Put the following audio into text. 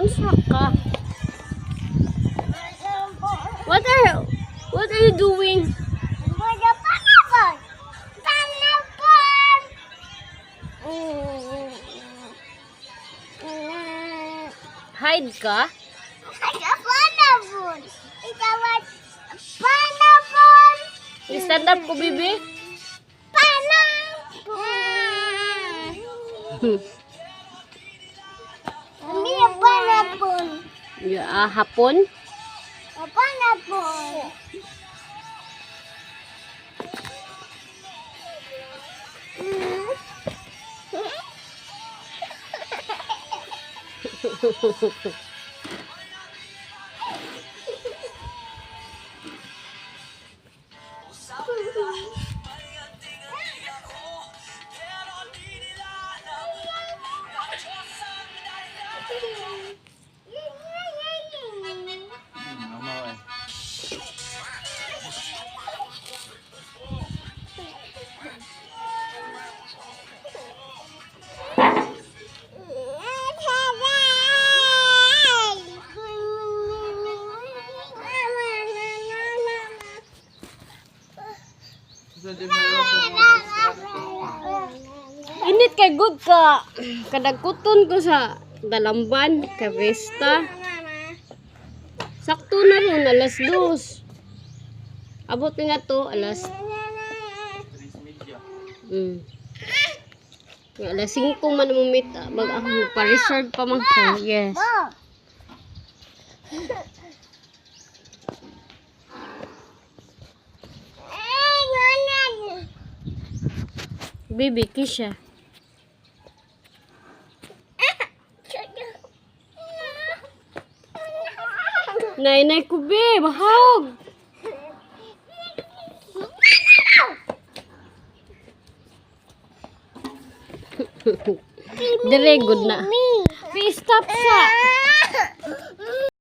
Unsa ka? What are you doing? Hide ka? Stand up ko, bibi. Hapon? Init kay good ka. Kadagkuton ko sa Dalamban, Kavesta. Sakto na rin, alas 2. Abot nga to, alas 5 man mo meet. Pa-reserve pa man ko. Yes. Baby, Kisha. Nay ko, be, bahog. Dire good na. Stop sa.